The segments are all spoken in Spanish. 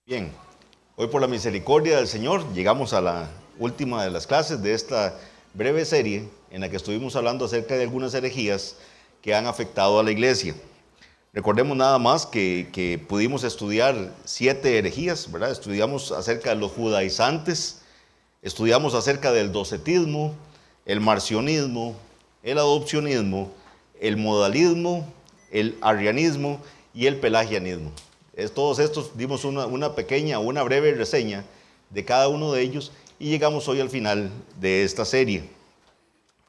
Bien, hoy por la misericordia del Señor llegamos a la última de las clases de esta breve serie en la que estuvimos hablando acerca de algunas herejías que han afectado a la iglesia. Recordemos nada más que pudimos estudiar 7 herejías, ¿verdad? Estudiamos acerca de los judaizantes, estudiamos acerca del docetismo, el marcionismo, el adopcionismo, el modalismo, el arrianismo y el pelagianismo. Todos estos dimos una pequeña, una breve reseña de cada uno de ellos y llegamos hoy al final de esta serie.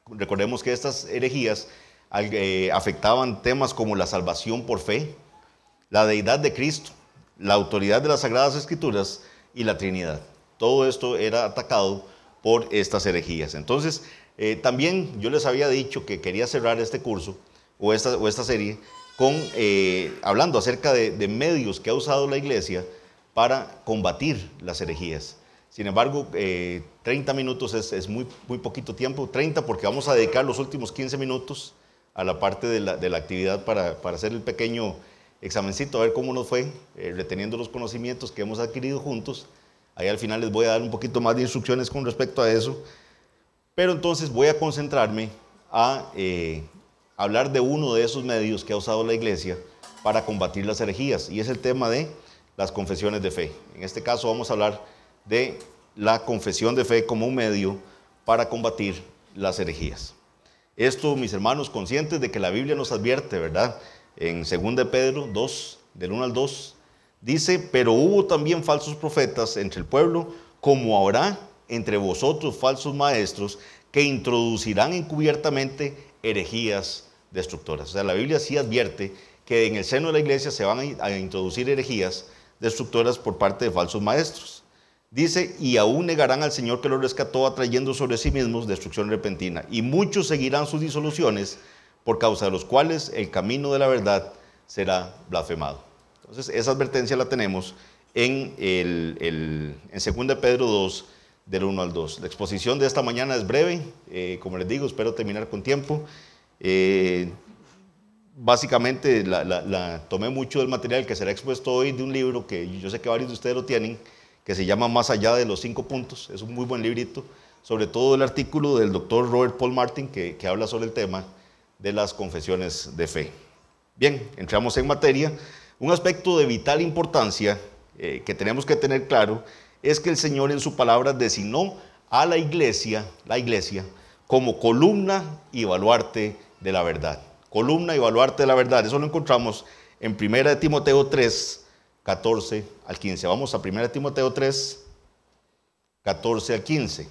Recordemos que estas herejías afectaban temas como la salvación por fe, la deidad de Cristo, la autoridad de las Sagradas Escrituras y la Trinidad. Todo esto era atacado por estas herejías. Entonces, también yo les había dicho que quería cerrar este curso o esta serie hablando acerca de medios que ha usado la iglesia para combatir las herejías. Sin embargo, 30 minutos es muy poquito tiempo, 30 porque vamos a dedicar los últimos 15 minutos a la parte de la actividad para hacer el pequeño examencito, a ver cómo nos fue, reteniendo los conocimientos que hemos adquirido juntos. Ahí al final les voy a dar un poquito más de instrucciones con respecto a eso, pero entonces voy a concentrarme a hablar de uno de esos medios que ha usado la iglesia para combatir las herejías, y es el tema de las confesiones de fe. En este caso vamos a hablar de la confesión de fe como un medio para combatir las herejías. Esto, mis hermanos, conscientes de que la Biblia nos advierte, ¿verdad? En 2 Pedro 2, del 1 al 2, dice: pero hubo también falsos profetas entre el pueblo, como habrá entre vosotros falsos maestros, que introducirán encubiertamente herejías destructoras. O sea, la Biblia sí advierte que en el seno de la iglesia se van a introducir herejías destructoras por parte de falsos maestros. Dice: y aún negarán al Señor que los rescató, atrayendo sobre sí mismos destrucción repentina. Y muchos seguirán sus disoluciones, por causa de los cuales el camino de la verdad será blasfemado. Entonces, esa advertencia la tenemos en 2 Pedro 2, del 1 al 2. La exposición de esta mañana es breve, como les digo, espero terminar con tiempo. Básicamente tomé mucho del material que será expuesto hoy de un libro que yo sé que varios de ustedes lo tienen, que se llama Más allá de los 5 puntos. Es un muy buen librito, sobre todo el artículo del doctor Robert Paul Martin que habla sobre el tema de las confesiones de fe. Bien, entramos en materia. Un aspecto de vital importancia que tenemos que tener claro es que el Señor en su palabra designó a la iglesia como columna y baluarte de la verdad. Columna y baluarte de la verdad. Eso lo encontramos en 1 Timoteo 3, 14 al 15. Vamos a 1 Timoteo 3, 14 al 15.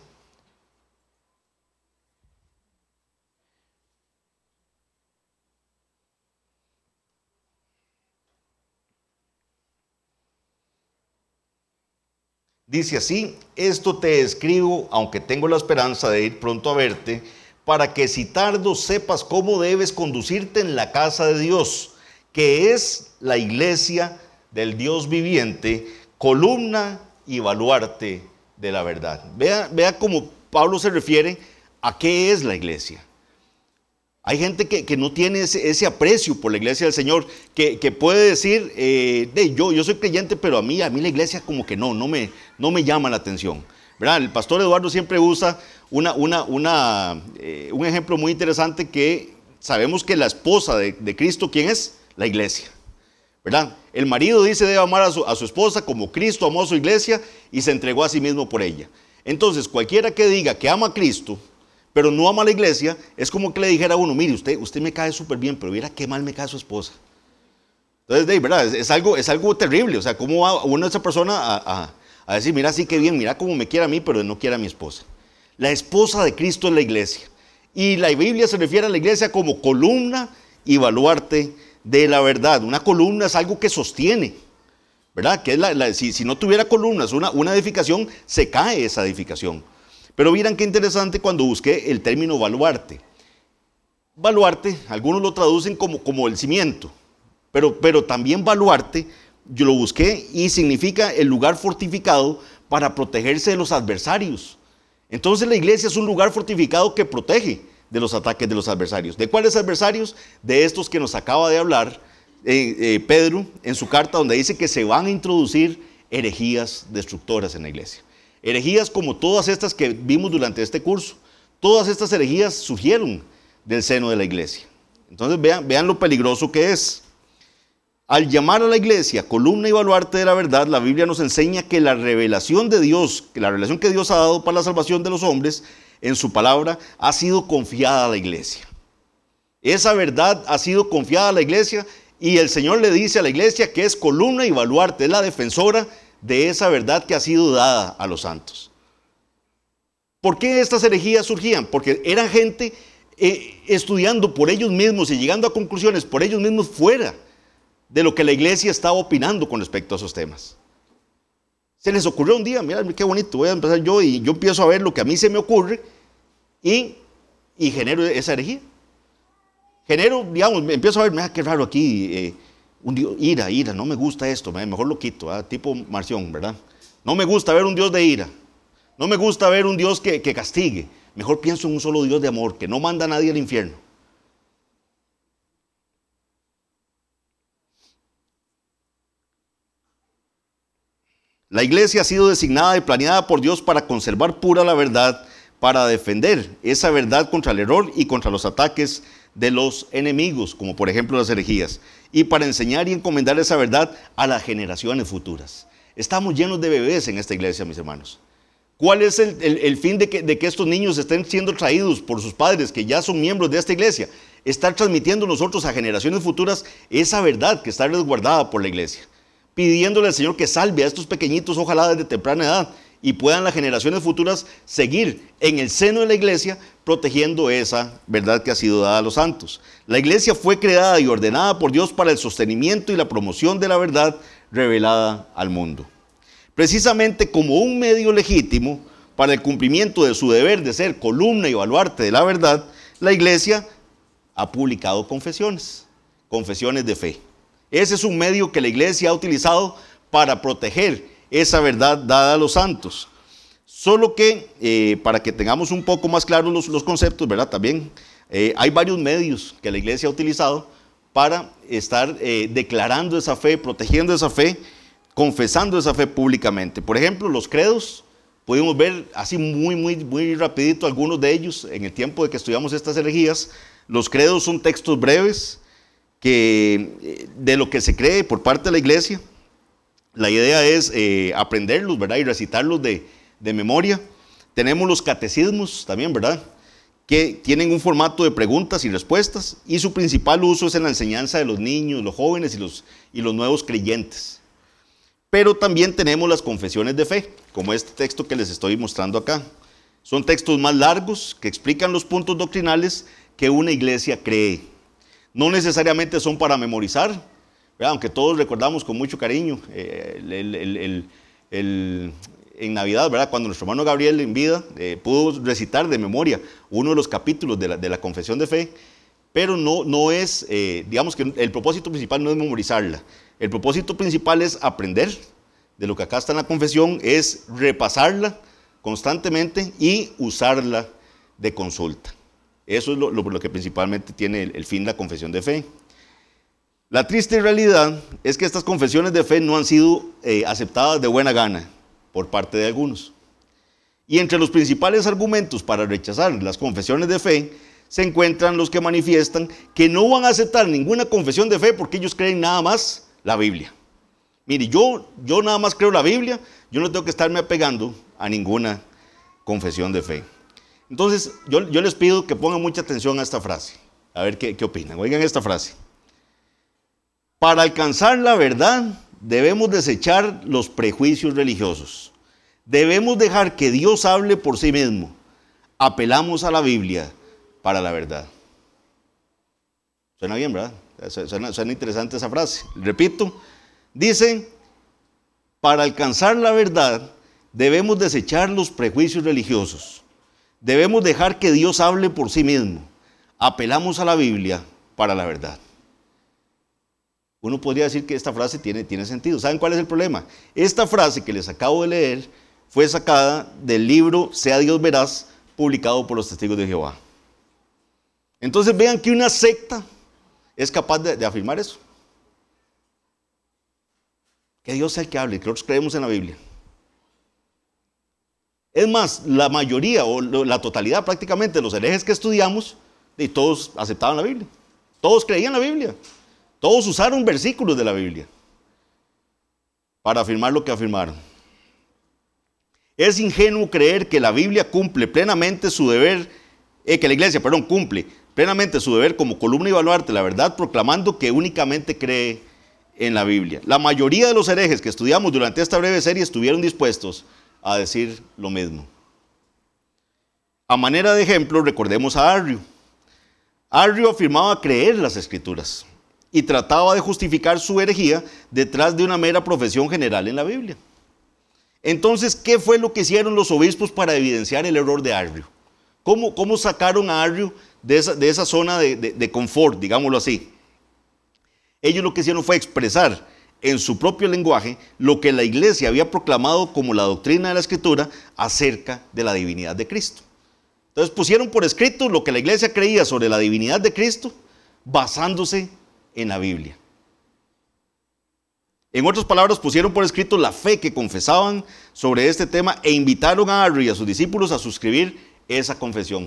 Dice así: esto te escribo, aunque tengo la esperanza de ir pronto a verte, para que si tardo sepas cómo debes conducirte en la casa de Dios, que es la iglesia del Dios viviente, columna y baluarte de la verdad. Vea cómo Pablo se refiere a qué es la iglesia. Hay gente que no tiene ese aprecio por la iglesia del Señor, que puede decir, yo soy creyente, pero a mí la iglesia como que no me llama la atención, ¿verdad? El pastor Eduardo siempre usa un ejemplo muy interesante, que sabemos que la esposa de Cristo, ¿quién es? La iglesia, ¿verdad? El marido dice debe amar a su esposa como Cristo amó a su iglesia y se entregó a sí mismo por ella. Entonces, cualquiera que diga que ama a Cristo, pero no ama a la iglesia, es como que le dijera a uno: mire, usted me cae súper bien, pero mira qué mal me cae su esposa. Entonces, ¿verdad? Es algo terrible. O sea, ¿cómo va uno esa persona a decir: mira, sí que bien, mira cómo me quiere a mí, pero no quiere a mi esposa? La esposa de Cristo es la iglesia. Y la Biblia se refiere a la iglesia como columna y baluarte de la verdad. Una columna es algo que sostiene, ¿verdad? Que es si no tuviera columnas, una edificación, se cae esa edificación. Pero miren qué interesante cuando busqué el término baluarte. Baluarte, algunos lo traducen como el cimiento, pero también baluarte, yo lo busqué y significa el lugar fortificado para protegerse de los adversarios. Entonces la iglesia es un lugar fortificado que protege de los ataques de los adversarios. ¿De cuáles adversarios? De estos que nos acaba de hablar Pedro en su carta, donde dice que se van a introducir herejías destructoras en la iglesia. Herejías como todas estas que vimos durante este curso. Todas estas herejías surgieron del seno de la iglesia. Entonces vean lo peligroso que es. Al llamar a la iglesia columna y baluarte de la verdad, la Biblia nos enseña que la revelación de Dios, que la revelación que Dios ha dado para la salvación de los hombres en su palabra, ha sido confiada a la iglesia. Esa verdad ha sido confiada a la iglesia y el Señor le dice a la iglesia que es columna y baluarte, es la defensora de esa verdad que ha sido dada a los santos. ¿Por qué estas herejías surgían? Porque eran gente estudiando por ellos mismos y llegando a conclusiones por ellos mismos fuera de lo que la iglesia estaba opinando con respecto a esos temas. Se les ocurrió un día, mira qué bonito, voy a empezar yo y yo empiezo a ver lo que a mí se me ocurre y genero esa herejía. Genero, digamos, empiezo a ver, mira qué raro aquí, un Dios, ira, no me gusta esto, mejor lo quito, tipo Marción, ¿verdad? No me gusta ver un Dios de ira, no me gusta ver un Dios que castigue, mejor pienso en un solo Dios de amor, que no manda a nadie al infierno. La iglesia ha sido designada y planeada por Dios para conservar pura la verdad, para defender esa verdad contra el error y contra los ataques de los enemigos, como por ejemplo las herejías, y para enseñar y encomendar esa verdad a las generaciones futuras. Estamos llenos de bebés en esta iglesia, mis hermanos. ¿Cuál es el fin de que estos niños estén siendo traídos por sus padres, que ya son miembros de esta iglesia? Estar transmitiendo nosotros a generaciones futuras esa verdad que está resguardada por la iglesia, pidiéndole al Señor que salve a estos pequeñitos, ojalá desde temprana edad, y puedan las generaciones futuras seguir en el seno de la iglesia protegiendo esa verdad que ha sido dada a los santos. La iglesia fue creada y ordenada por Dios para el sostenimiento y la promoción de la verdad revelada al mundo. Precisamente como un medio legítimo para el cumplimiento de su deber de ser columna y baluarte de la verdad, la iglesia ha publicado confesiones de fe. Ese es un medio que la iglesia ha utilizado para proteger esa verdad dada a los santos. Solo que, para que tengamos un poco más claros los conceptos, ¿verdad? También hay varios medios que la iglesia ha utilizado para estar declarando esa fe, protegiendo esa fe, confesando esa fe públicamente. Por ejemplo, los credos, pudimos ver así muy rapidito algunos de ellos en el tiempo de que estudiamos estas herejías. Los credos son textos breves de lo que se cree por parte de la iglesia. La idea es aprenderlos, ¿verdad? Y recitarlos de memoria. Tenemos los catecismos también, ¿verdad? Que tienen un formato de preguntas y respuestas y su principal uso es en la enseñanza de los niños, los jóvenes y los nuevos creyentes. Pero también tenemos las confesiones de fe, como este texto que les estoy mostrando acá. Son textos más largos que explican los puntos doctrinales que una iglesia cree. No necesariamente son para memorizar, ¿verdad? Aunque todos recordamos con mucho cariño en Navidad, ¿verdad? Cuando nuestro hermano Gabriel en vida pudo recitar de memoria uno de los capítulos de la confesión de fe, pero no es, digamos que el propósito principal no es memorizarla. El propósito principal es aprender de lo que acá está en la confesión, es repasarla constantemente y usarla de consulta. Eso es lo que principalmente tiene el fin de la confesión de fe. La triste realidad es que estas confesiones de fe no han sido aceptadas de buena gana por parte de algunos. Y entre los principales argumentos para rechazar las confesiones de fe se encuentran los que manifiestan que no van a aceptar ninguna confesión de fe porque ellos creen nada más la Biblia. Mire, yo nada más creo la Biblia, yo no tengo que estarme apegando a ninguna confesión de fe. Entonces, yo les pido que pongan mucha atención a esta frase, a ver qué opinan. Oigan esta frase. Para alcanzar la verdad, debemos desechar los prejuicios religiosos. Debemos dejar que Dios hable por sí mismo. Apelamos a la Biblia para la verdad. Suena bien, ¿verdad? Suena interesante esa frase. Repito, dice, para alcanzar la verdad, debemos desechar los prejuicios religiosos. Debemos dejar que Dios hable por sí mismo. Apelamos a la Biblia para la verdad. Uno podría decir que esta frase tiene sentido. ¿Saben cuál es el problema? Esta frase que les acabo de leer fue sacada del libro Sea Dios Veraz, publicado por los Testigos de Jehová. Entonces vean que una secta es capaz de afirmar eso. Que Dios sea el que hable, que nosotros creemos en la Biblia. Es más, la mayoría o la totalidad prácticamente de los herejes que estudiamos, y todos aceptaban la Biblia. Todos creían la Biblia. Todos usaron versículos de la Biblia para afirmar lo que afirmaron. Es ingenuo creer que la Biblia cumple plenamente su deber, que la iglesia, cumple plenamente su deber como columna y baluarte de la verdad, proclamando que únicamente cree en la Biblia. La mayoría de los herejes que estudiamos durante esta breve serie estuvieron dispuestos a decir lo mismo. A manera de ejemplo, recordemos a Arrio. Arrio afirmaba creer las Escrituras y trataba de justificar su herejía detrás de una mera profesión general en la Biblia. Entonces, ¿qué fue lo que hicieron los obispos para evidenciar el error de Arrio? ¿Cómo sacaron a Arrio de esa zona de confort, digámoslo así? Ellos lo que hicieron fue expresar en su propio lenguaje lo que la iglesia había proclamado como la doctrina de la Escritura acerca de la divinidad de Cristo. Entonces pusieron por escrito lo que la iglesia creía sobre la divinidad de Cristo basándose en la Biblia. En otras palabras, pusieron por escrito la fe que confesaban sobre este tema e invitaron a Arrio y a sus discípulos a suscribir esa confesión.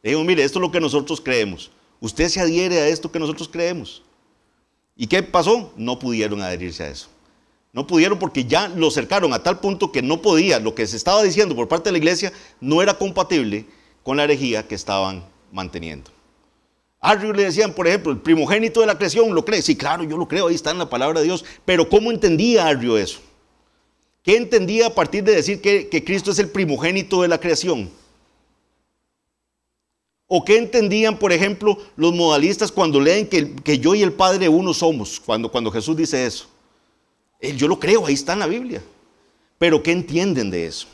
Le dijeron, mire, esto es lo que nosotros creemos. Usted se adhiere a esto que nosotros creemos. ¿Y qué pasó? No pudieron adherirse a eso. No pudieron porque ya lo cercaron a tal punto que no podía. Lo que se estaba diciendo por parte de la iglesia no era compatible con la herejía que estaban manteniendo. A Arrio le decían, por ejemplo, el primogénito de la creación, ¿lo cree? Sí, claro, yo lo creo, ahí está en la palabra de Dios. Pero ¿cómo entendía Arrio eso? ¿Qué entendía a partir de decir que Cristo es el primogénito de la creación? ¿O qué entendían, por ejemplo, los modalistas cuando leen que yo y el Padre uno somos? Cuando Jesús dice eso. Yo lo creo, ahí está en la Biblia. Pero ¿qué entienden de eso?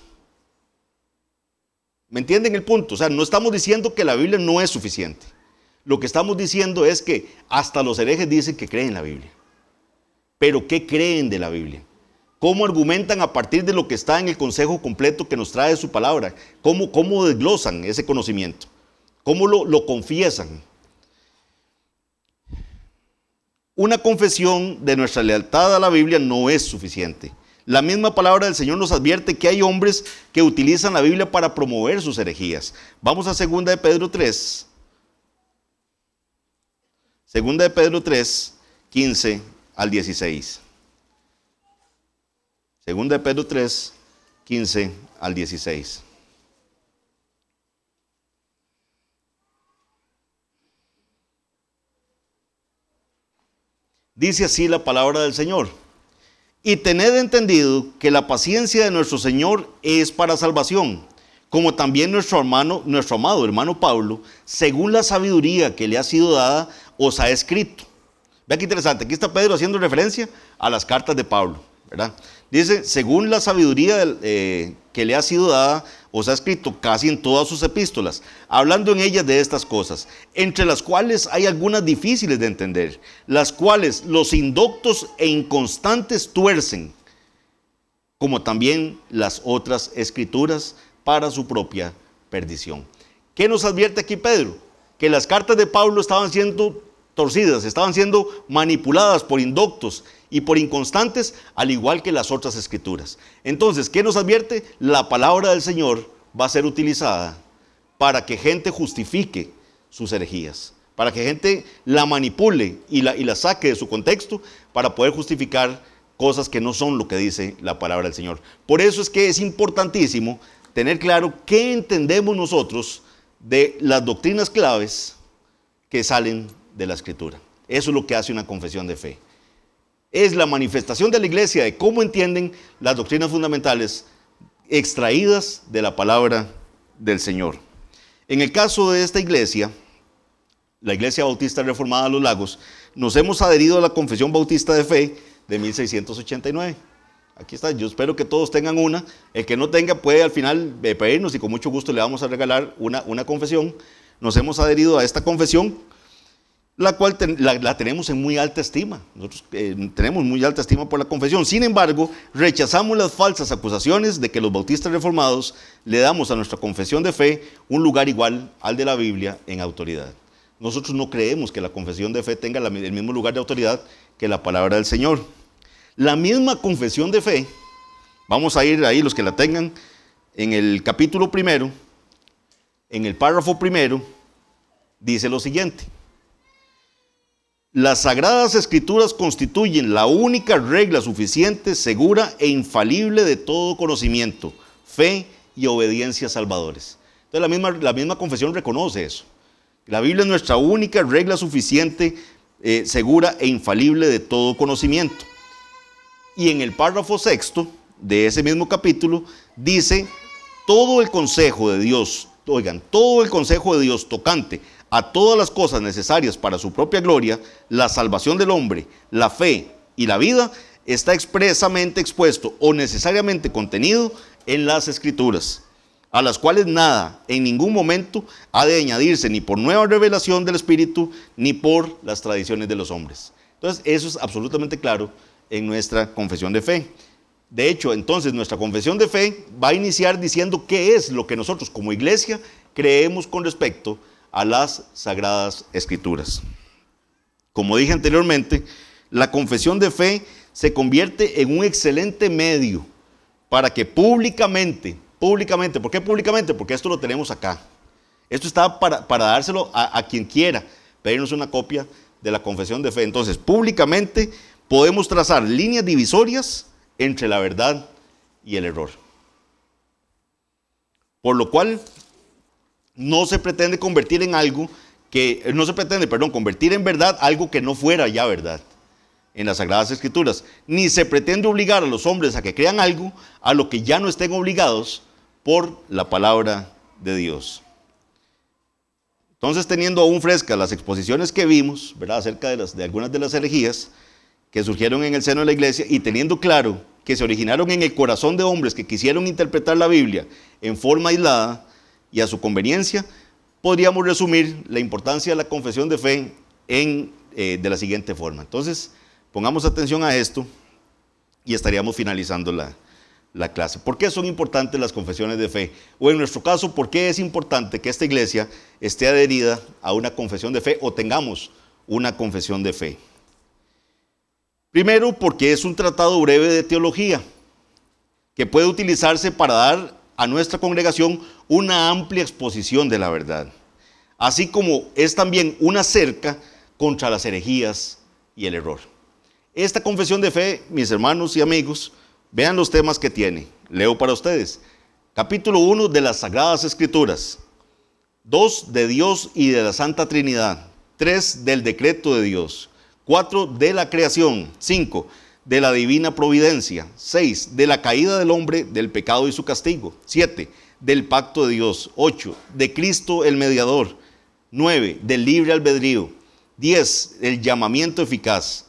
¿Me entienden el punto? O sea, no estamos diciendo que la Biblia no es suficiente. Lo que estamos diciendo es que hasta los herejes dicen que creen en la Biblia. Pero ¿qué creen de la Biblia? ¿Cómo argumentan a partir de lo que está en el consejo completo que nos trae su palabra? ¿Cómo desglosan ese conocimiento? ¿Cómo lo confiesan? Una confesión de nuestra lealtad a la Biblia no es suficiente. La misma palabra del Señor nos advierte que hay hombres que utilizan la Biblia para promover sus herejías. Vamos a 2 de Pedro 3. 2 de Pedro 3, 15 al 16. 2 de Pedro 3, 15 al 16. Dice así la palabra del Señor. Y tened entendido que la paciencia de nuestro Señor es para salvación, como también nuestro amado hermano Pablo, según la sabiduría que le ha sido dada, os ha escrito. Vea qué interesante, aquí está Pedro haciendo referencia a las cartas de Pablo, ¿verdad? Dice, según la sabiduría que le ha sido dada, os ha escrito casi en todas sus epístolas, hablando en ellas de estas cosas, entre las cuales hay algunas difíciles de entender, las cuales los indoctos e inconstantes tuercen, como también las otras escrituras para su propia perdición. ¿Qué nos advierte aquí Pedro? Que las cartas de Pablo estaban siendo torcidas, estaban siendo manipuladas por indoctos y por inconstantes, al igual que las otras escrituras. Entonces, ¿qué nos advierte? La palabra del Señor va a ser utilizada para que gente justifique sus herejías, para que gente la manipule y la saque de su contexto para poder justificar cosas que no son lo que dice la palabra del Señor. Por eso es que es importantísimo tener claro qué entendemos nosotros de las doctrinas claves que salen de la Escritura. Eso es lo que hace una confesión de fe. Es la manifestación de la iglesia de cómo entienden las doctrinas fundamentales extraídas de la palabra del Señor. En el caso de esta iglesia, la Iglesia Bautista Reformada de Los Lagos, nos hemos adherido a la Confesión Bautista de Fe de 1689. Aquí está, yo espero que todos tengan una. El que no tenga puede al final pedirnos y con mucho gusto le vamos a regalar una confesión. Nos hemos adherido a esta confesión, la cual la tenemos en muy alta estima. Nosotros tenemos muy alta estima por la confesión. Sin embargo, rechazamos las falsas acusaciones de que los bautistas reformados le damos a nuestra confesión de fe un lugar igual al de la Biblia en autoridad. Nosotros no creemos que la confesión de fe tenga el mismo lugar de autoridad que la palabra del Señor. La misma confesión de fe, vamos a ir ahí los que la tengan, en el capítulo primero, en el párrafo primero, dice lo siguiente: las Sagradas Escrituras constituyen la única regla suficiente, segura e infalible de todo conocimiento, fe y obediencia salvadores. Entonces la misma confesión reconoce eso. La Biblia es nuestra única regla suficiente, segura e infalible de todo conocimiento. Y en el párrafo sexto de ese mismo capítulo dice: todo el consejo de Dios, oigan, todo el consejo de Dios tocante a todas las cosas necesarias para su propia gloria, la salvación del hombre, la fe y la vida, está expresamente expuesto o necesariamente contenido en las Escrituras, a las cuales nada, en ningún momento, ha de añadirse ni por nueva revelación del Espíritu, ni por las tradiciones de los hombres. Entonces, eso es absolutamente claro en nuestra confesión de fe. De hecho, entonces, nuestra confesión de fe va a iniciar diciendo qué es lo que nosotros como iglesia creemos con respecto a las Sagradas Escrituras. Como dije anteriormente, la confesión de fe se convierte en un excelente medio para que públicamente, ¿por qué públicamente? Porque esto lo tenemos acá. Esto está para dárselo a quien quiera pedirnos una copia de la confesión de fe. Entonces, públicamente podemos trazar líneas divisorias entre la verdad y el error. Por lo cual, no se pretende convertir en verdad algo que no fuera ya verdad en las Sagradas Escrituras, ni se pretende obligar a los hombres a que crean algo a lo que ya no estén obligados por la palabra de Dios. Entonces, teniendo aún frescas las exposiciones que vimos, ¿verdad?, acerca de algunas de las herejías que surgieron en el seno de la iglesia, y teniendo claro que se originaron en el corazón de hombres que quisieron interpretar la Biblia en forma aislada y a su conveniencia, podríamos resumir la importancia de la confesión de fe de la siguiente forma. Entonces, pongamos atención a esto y estaríamos finalizando la clase. ¿Por qué son importantes las confesiones de fe? O en nuestro caso, ¿por qué es importante que esta iglesia esté adherida a una confesión de fe o tengamos una confesión de fe? Primero, porque es un tratado breve de teología que puede utilizarse para dar a nuestra congregación una amplia exposición de la verdad, así como es también una cerca contra las herejías y el error. Esta confesión de fe, mis hermanos y amigos, vean los temas que tiene. Leo para ustedes. Capítulo 1 de las Sagradas Escrituras. 2 de Dios y de la Santa Trinidad. 3 del decreto de Dios. 4 de la creación. 5 de la divina providencia. 6 de la caída del hombre, del pecado y su castigo. 7 del pacto de Dios. 8 de Cristo el mediador. 9 del libre albedrío. 10 del llamamiento eficaz.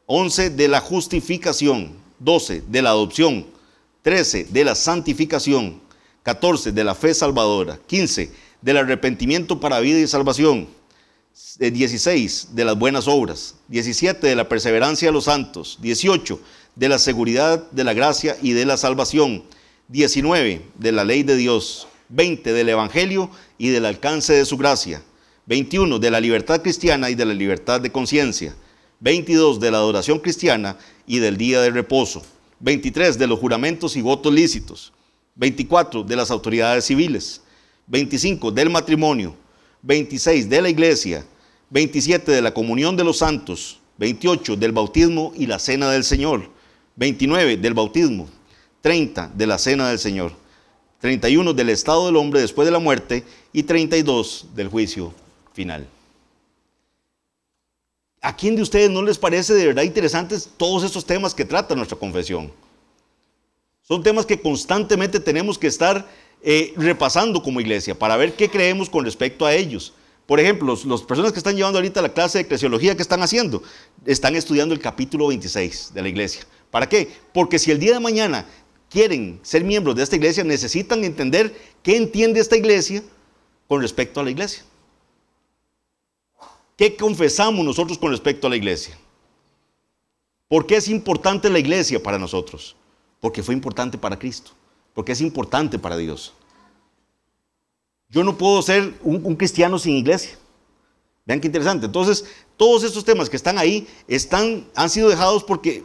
11 de la justificación. 12 de la adopción. 13 de la santificación. 14 de la fe salvadora. 15 del arrepentimiento para vida y salvación. 16 de las buenas obras. 17 de la perseverancia de los santos. 18 de la seguridad de la gracia y de la salvación. 19 de la ley de Dios. 20 del evangelio y del alcance de su gracia. 21 de la libertad cristiana y de la libertad de conciencia. 22 de la adoración cristiana y del día de reposo. 23 de los juramentos y votos lícitos. 24 de las autoridades civiles. 25 del matrimonio. 26 de la iglesia. 27 de la comunión de los santos. 28 del bautismo y la cena del Señor. 29 del bautismo. 30 de la cena del Señor. 31 del estado del hombre después de la muerte. Y 32 del juicio final. ¿A quién de ustedes no les parece de verdad interesantes todos estos temas que trata nuestra confesión? Son temas que constantemente tenemos que estar repasando como iglesia para ver qué creemos con respecto a ellos. Por ejemplo, las personas que están llevando ahorita la clase de eclesiología, ¿qué están haciendo? Están estudiando el capítulo 26 de la iglesia. ¿Para qué? Porque si el día de mañana quieren ser miembros de esta iglesia, necesitan entender qué entiende esta iglesia con respecto a la iglesia. ¿Qué confesamos nosotros con respecto a la iglesia? ¿Por qué es importante la iglesia para nosotros? Porque fue importante para Cristo. Porque es importante para Dios. Yo no puedo ser un cristiano sin iglesia. Vean qué interesante. Entonces, todos estos temas que están ahí han sido dejados porque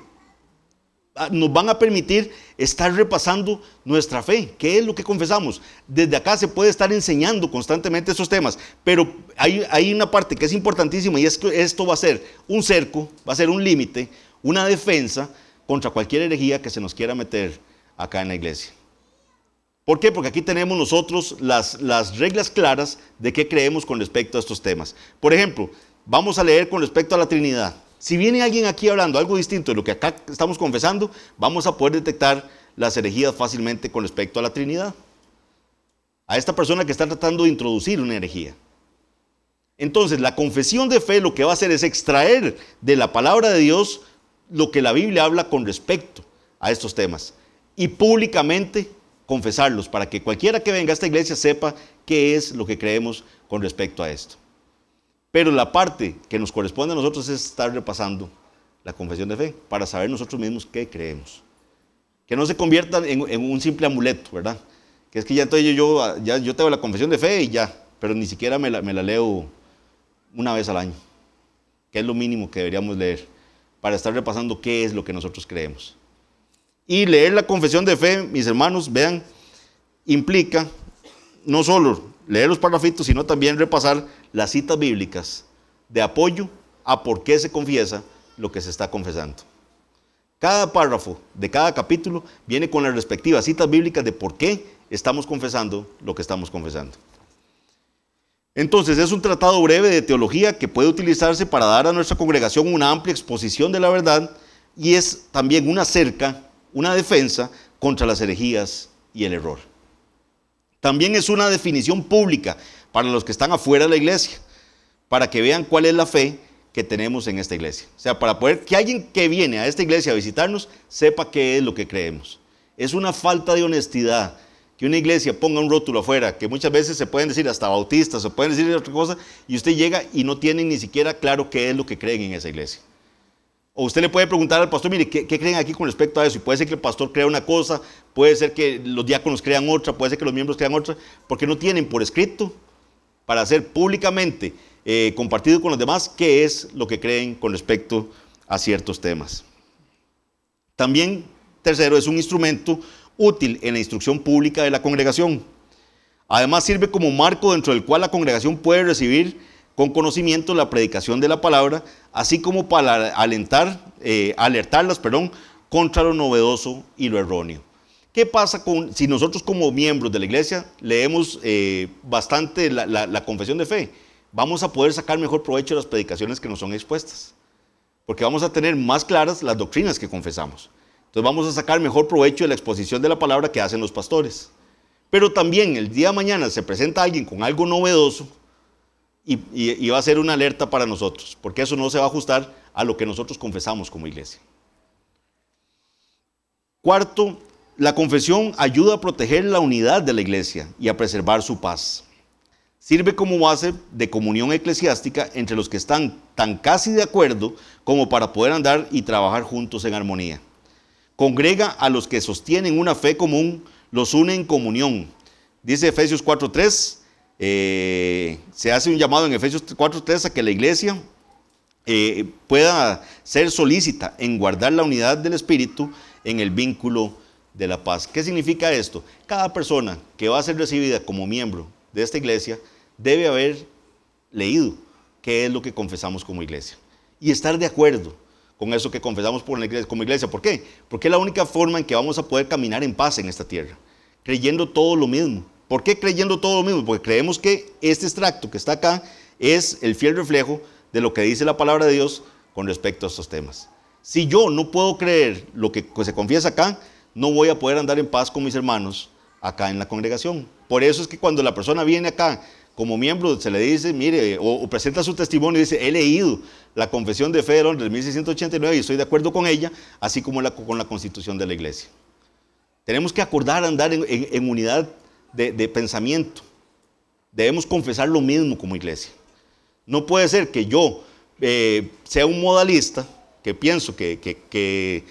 nos van a permitir estar repasando nuestra fe. ¿Qué es lo que confesamos? Desde acá se puede estar enseñando constantemente estos temas, pero hay una parte que es importantísima, y es que esto va a ser un cerco, va a ser un límite, una defensa contra cualquier herejía que se nos quiera meter acá en la iglesia. ¿Por qué? Porque aquí tenemos nosotros las reglas claras de qué creemos con respecto a estos temas. Por ejemplo, vamos a leer con respecto a la Trinidad. Si viene alguien aquí hablando algo distinto de lo que acá estamos confesando, vamos a poder detectar las herejías fácilmente con respecto a la Trinidad. A esta persona que está tratando de introducir una herejía. Entonces, la confesión de fe lo que va a hacer es extraer de la palabra de Dios lo que la Biblia habla con respecto a estos temas. Y públicamente confesarlos para que cualquiera que venga a esta iglesia sepa qué es lo que creemos con respecto a esto. Pero la parte que nos corresponde a nosotros es estar repasando la confesión de fe para saber nosotros mismos qué creemos. Que no se convierta en un simple amuleto, ¿verdad? Que es que ya entonces yo tengo la confesión de fe y ya, pero ni siquiera me la leo una vez al año, que es lo mínimo que deberíamos leer para estar repasando qué es lo que nosotros creemos. Y leer la confesión de fe, mis hermanos, vean, implica no solo leer los parrafitos, sino también repasar las citas bíblicas de apoyo a por qué se confiesa lo que se está confesando. Cada párrafo de cada capítulo viene con las respectivas citas bíblicas de por qué estamos confesando lo que estamos confesando. Entonces, es un tratado breve de teología que puede utilizarse para dar a nuestra congregación una amplia exposición de la verdad, y es también una cerca, una defensa contra las herejías y el error. También es una definición pública para los que están afuera de la iglesia, para que vean cuál es la fe que tenemos en esta iglesia. O sea, para poder que alguien que viene a esta iglesia a visitarnos sepa qué es lo que creemos. Es una falta de honestidad que una iglesia ponga un rótulo afuera, que muchas veces se pueden decir hasta bautistas, se pueden decir otra cosa, y usted llega y no tienen ni siquiera claro qué es lo que creen en esa iglesia. O usted le puede preguntar al pastor, mire, ¿qué creen aquí con respecto a eso? Y puede ser que el pastor crea una cosa, puede ser que los diáconos crean otra, puede ser que los miembros crean otra, porque no tienen por escrito para hacer públicamente compartido con los demás qué es lo que creen con respecto a ciertos temas. También, tercero, es un instrumento útil en la instrucción pública de la congregación. Además, sirve como marco dentro del cual la congregación puede recibir con conocimiento la predicación de la palabra, así como para alertarlas contra lo novedoso y lo erróneo. ¿Qué pasa si nosotros como miembros de la iglesia leemos bastante la confesión de fe? Vamos a poder sacar mejor provecho de las predicaciones que nos son expuestas, porque vamos a tener más claras las doctrinas que confesamos. Entonces vamos a sacar mejor provecho de la exposición de la palabra que hacen los pastores. Pero también el día de mañana se presenta alguien con algo novedoso, y va a ser una alerta para nosotros, porque eso no se va a ajustar a lo que nosotros confesamos como iglesia. Cuarto, la confesión ayuda a proteger la unidad de la iglesia y a preservar su paz. Sirve como base de comunión eclesiástica entre los que están tan casi de acuerdo como para poder andar y trabajar juntos en armonía. Congrega a los que sostienen una fe común, los une en comunión. Dice Efesios 4:3. Se hace un llamado en Efesios 4:3 a que la iglesia pueda ser solícita en guardar la unidad del Espíritu en el vínculo de la paz. ¿Qué significa esto? Cada persona que va a ser recibida como miembro de esta iglesia debe haber leído qué es lo que confesamos como iglesia y estar de acuerdo con eso que confesamos como iglesia. ¿Por qué? Porque es la única forma en que vamos a poder caminar en paz en esta tierra, creyendo todo lo mismo. ¿Por qué creyendo todo lo mismo? Porque creemos que este extracto que está acá es el fiel reflejo de lo que dice la palabra de Dios con respecto a estos temas. Si yo no puedo creer lo que se confiesa acá, no voy a poder andar en paz con mis hermanos acá en la congregación. Por eso es que cuando la persona viene acá como miembro, se le dice, mire, o presenta su testimonio y dice, he leído la confesión de fe de Londres de 1689 y estoy de acuerdo con ella, así como con la constitución de la iglesia. Tenemos que acordar andar en unidad de pensamiento. Debemos confesar lo mismo como iglesia. No puede ser que yo sea un modalista, que pienso que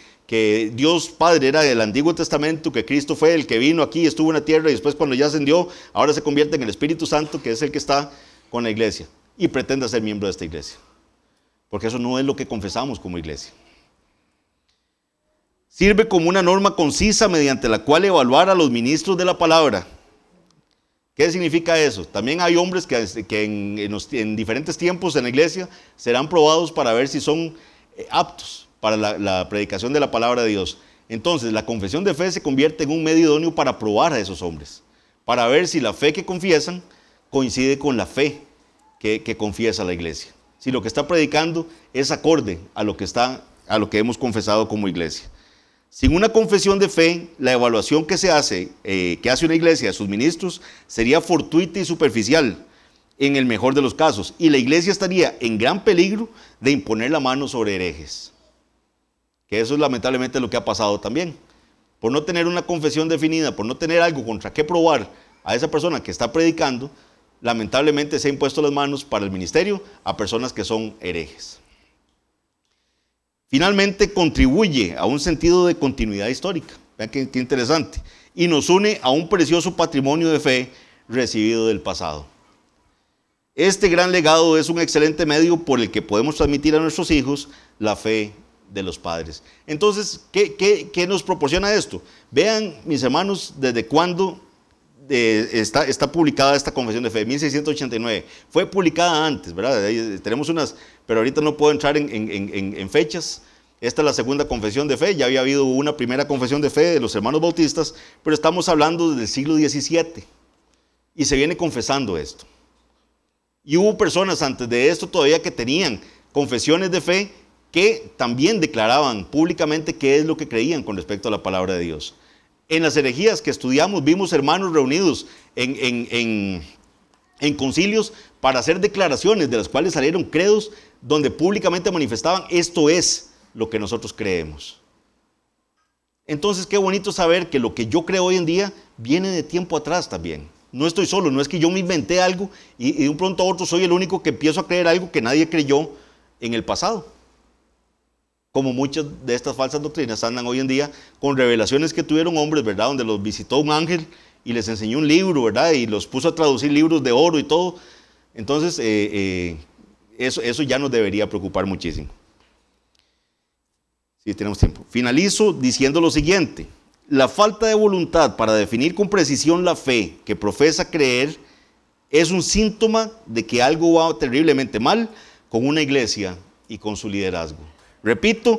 Dios Padre era del Antiguo Testamento, que Cristo fue el que vino aquí, estuvo en la tierra y después cuando ya ascendió, ahora se convierte en el Espíritu Santo, que es el que está con la iglesia, y pretenda ser miembro de esta iglesia. Porque eso no es lo que confesamos como iglesia. Sirve como una norma concisa mediante la cual evaluar a los ministros de la palabra. ¿Qué significa eso? También hay hombres que en diferentes tiempos en la iglesia serán probados para ver si son aptos para la predicación de la palabra de Dios. Entonces, la confesión de fe se convierte en un medio idóneo para probar a esos hombres, para ver si la fe que confiesan coincide con la fe que confiesa la iglesia. Si lo que está predicando es acorde a lo que hemos confesado como iglesia. Sin una confesión de fe, la evaluación que hace una iglesia de sus ministros sería fortuita y superficial, en el mejor de los casos, y la iglesia estaría en gran peligro de imponer la mano sobre herejes. Que eso es lamentablemente lo que ha pasado también. Por no tener una confesión definida, por no tener algo contra qué probar a esa persona que está predicando, lamentablemente se ha impuesto las manos para el ministerio a personas que son herejes. Finalmente, contribuye a un sentido de continuidad histórica. Vean qué interesante. Y nos une a un precioso patrimonio de fe recibido del pasado. Este gran legado es un excelente medio por el que podemos transmitir a nuestros hijos la fe de los padres. Entonces, ¿qué nos proporciona esto? Vean, mis hermanos, desde cuándo está publicada esta confesión de fe, 1689. Fue publicada antes, ¿verdad? Tenemos unas, pero ahorita no puedo entrar en fechas. Esta es la segunda confesión de fe. Ya había habido una primera confesión de fe de los hermanos bautistas, pero estamos hablando desde el siglo XVII. Y se viene confesando esto. Y hubo personas antes de esto todavía que tenían confesiones de fe que también declaraban públicamente qué es lo que creían con respecto a la palabra de Dios. En las herejías que estudiamos vimos hermanos reunidos en concilios para hacer declaraciones de las cuales salieron credos donde públicamente manifestaban esto es lo que nosotros creemos. Entonces qué bonito saber que lo que yo creo hoy en día viene de tiempo atrás también. No estoy solo, no es que yo me inventé algo y de un pronto a otro soy el único que empiezo a creer algo que nadie creyó en el pasado. Como muchas de estas falsas doctrinas andan hoy en día con revelaciones que tuvieron hombres, ¿verdad? Donde los visitó un ángel y les enseñó un libro, ¿verdad? Y los puso a traducir libros de oro y todo. Entonces, eso ya nos debería preocupar muchísimo. Sí, tenemos tiempo. Finalizo diciendo lo siguiente. La falta de voluntad para definir con precisión la fe que profesa creer es un síntoma de que algo va terriblemente mal con una iglesia y con su liderazgo. Repito,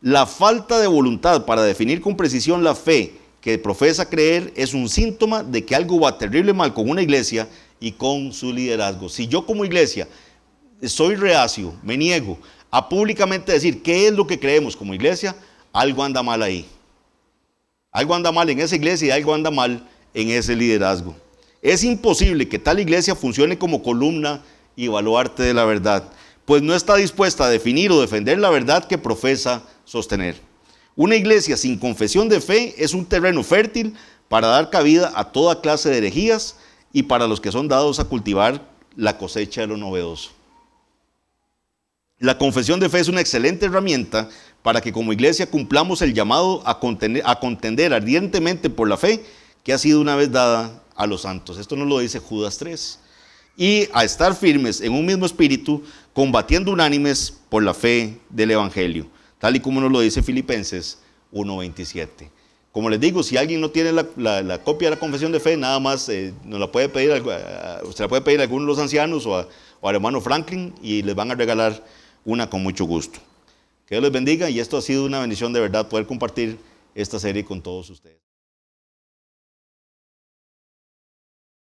la falta de voluntad para definir con precisión la fe que profesa creer es un síntoma de que algo va terrible mal con una iglesia y con su liderazgo. Si yo como iglesia soy reacio, me niego a públicamente decir qué es lo que creemos como iglesia, algo anda mal ahí. Algo anda mal en esa iglesia y algo anda mal en ese liderazgo. Es imposible que tal iglesia funcione como columna y baluarte de la verdad, pues no está dispuesta a definir o defender la verdad que profesa sostener. Una iglesia sin confesión de fe es un terreno fértil para dar cabida a toda clase de herejías y para los que son dados a cultivar la cosecha de lo novedoso. La confesión de fe es una excelente herramienta para que como iglesia cumplamos el llamado a contender ardientemente por la fe que ha sido una vez dada a los santos. Esto nos lo dice Judas 3. Y a estar firmes en un mismo espíritu, combatiendo unánimes por la fe del Evangelio, tal y como nos lo dice Filipenses 1:27. Como les digo, si alguien no tiene la copia de la confesión de fe, nada más nos la puede pedir, usted la puede pedir a alguno de los ancianos o al hermano Franklin y les van a regalar una con mucho gusto. Que Dios les bendiga y esto ha sido una bendición de verdad poder compartir esta serie con todos ustedes.